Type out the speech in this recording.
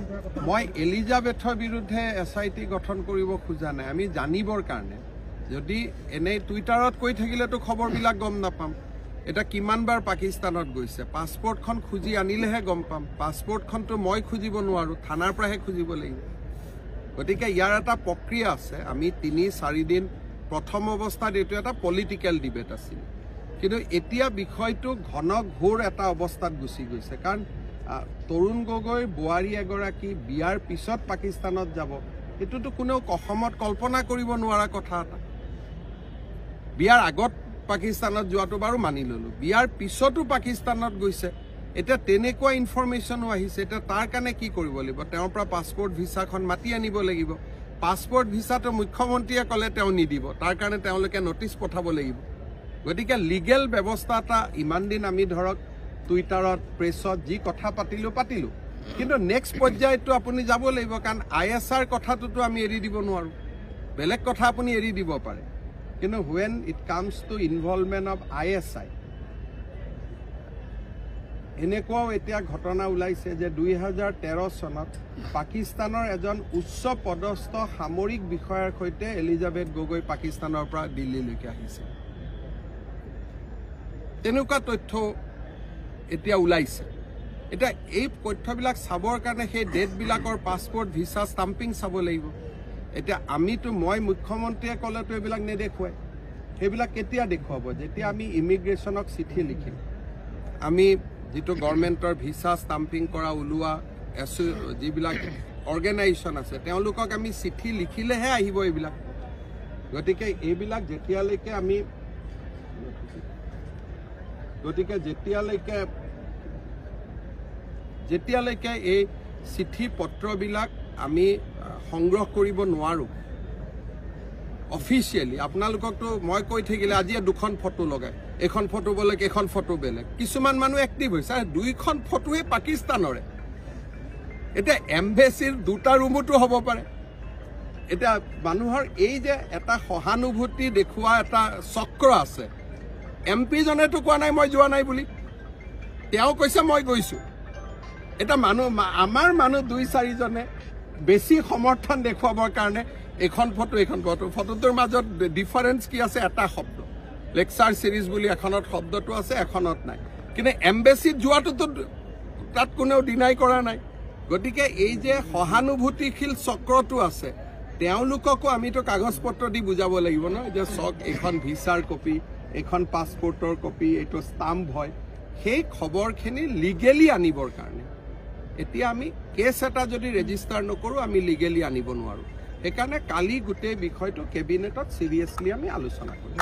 মই এলিজাবেথৰ বিৰুদ্ধে SIT গঠন কৰিব খোজা নাই আমি জানিবৰ কাৰণে যদি এনে টুইটাৰত কৈ থাকিলেতো খবৰবিলাক গম নাপাম এটা কিমানবাৰ পাকিস্তানত গৈছে পাছপোৰ্টখন খুজি আনিলেহে গম পাম পাছপোৰ্টখনটো মই খুজিব নোৱাৰো থানাৰ পৰাহে খুজিব লাগিব গতিকে ইয়াৰ এটা প্ৰক্ৰিয়া আছে আমি ৩-৪ দিন প্ৰথম অৱস্থাত এটো এটা পলিটিক্যাল ডিবেট আছিল কিন্তু এতিয়া বিষয়টো ঘনঘোৰ এটা অৱস্থাত গুচি গৈছে কাৰণ তৰুণ গগৈ বোৱাৰী এগৰাকী বিয়াৰ পিছত পাকিস্তানত যাব এটোতো কোনো অসমত কল্পনা কৰিব নোৱাৰা কথা এটা বিয়াৰ আগত পাকিস্তানত যোৱাটো বাৰু মানি ললো বিয়াৰ পিছতো পাকিস্তানত গৈছে এটা তেনেকুৱা ইনফৰমেশনো আহিছে এটা তাৰ কাৰণে কি কৰিব লাগিব তেওঁৰ পৰা পাছপোৰ্ট ভিসাখন মাতি আনিব লাগিব পাছপোৰ্ট ভিসাটো মুখ্যমন্ত্ৰীয়ে কলে তেওঁ নিদিব তাৰ কাৰণে তেওঁলোকে নোটিছ পঠাব লাগিব গতিকে লিগেল ব্যৱস্থাটা ইমান দিন আমি ধৰক টুইটাৰত প্ৰেছত যি কথা পাতিলো কিন্তু নেক্সট পৰ্যায়টো আপুনি যাব লাগিব কাৰণ ISR কথাটোতো আমি এৰি দিব নোৱাৰো বেলেগ কথা আপুনি এৰি দিব পাৰে কিন্তু when it comes to involvement of ISI এনেকুৱাও এতিয়া ঘটনা ওলাইছে যে 2013 চনত পাকিস্তানৰ এজন উচ্চ পদস্থ সামৰিক বিষয়াৰ সৈতে এলিজাবেথ গগৈ পাকিস্তানৰ পৰা দিল্লীলৈকে আহিছে তেনেকুৱা তথ্য এতিয়া ওলাইছে এটা এই তথ্যবিলাক চাবৰ কাৰণে সেই ডেটবিলাকৰ পাছপোৰ্ট ভিসা ষ্টাম্পিং চাব লাগিব এটা আমিতো মই মুখ্যমন্ত্ৰীয়ে কলেতো এইবিলাক নেদেখুৱাই সেইবিলাক কেতিয়া দেখুৱাব যেতিয়া আমি ইমিগ্ৰেশ্যনক চিঠি লিখিম আমি যেটো গভৰ্ণমেণ্টৰ ভিসা ষ্টাম্পিং কৰা উলোৱা যিবিলাক অৰ্গেনাইজেশ্যন আছে তেওঁলোকক আমি চিঠি লিখিলেহে আহিব এইবিলাক গতিকে এইবিলাক যেতিয়ালৈকে আমি যেতিয়ালৈকে এই চিঠি পত্ৰবিলাক আমি সংগ্ৰহ কৰিব নোৱাৰো অফিচিয়ালি আপোনালোককতো মই কৈ থাকিলে আজি দুখন ফটো লগাই এখন ফটো বেলেগ এখন ফটো বেলেগ কিছুমান মানুহ এক্টিভ হৈছে দুইখন ফটোৱে পাকিস্তানৰে এটা এমবেসিৰ দুটা ৰুমতো হ'ব পাৰে এটা মানুহৰ এই যে এটা সহানুভূতি দেখুৱা এটা চক্ৰ আছে MP জনেতো কোৱা নাই মই যোৱা নাই বুলি তেওঁ কৈছে মই গৈছো এটা মানুহ আমাৰ মানুহ 2-4 জনে বেছি সমৰ্থন দেখুৱাবৰ কাৰণে এখন ফটোটোৰ মাজত ডিফাৰেন্স কি আছে এটা শব্দ লেকচাৰ সিৰিজ বুলি এখনত শব্দটো আছে এখনত নাই কিন্তু এমবেসিত যোৱাটোতো তাত কোনেও ডিনাই কৰা নাই গতিকে এই যে সহানুভূতিশীল চক্ৰটো আছে তেওঁলোককো আমিতো কাগজ পত্ৰ দি বুজাব লাগিব ন যে সক এখন ভিসাৰ কপি এখন পাছপোৰ্টৰ কপি এটো ষ্টাম্প হয় সেই খবৰখিনি লিগেলি আনিবৰ কাৰণে এতিয়া আমি কেছ এটা যদি ৰেজিষ্টাৰ নকৰো আমি লিগেলি আনিব নোৱাৰো সেইকাৰণে কালি গোটেই বিষয়টো কেবিনেটত সিৰিয়াসলি আমি আলোচনা কৰিম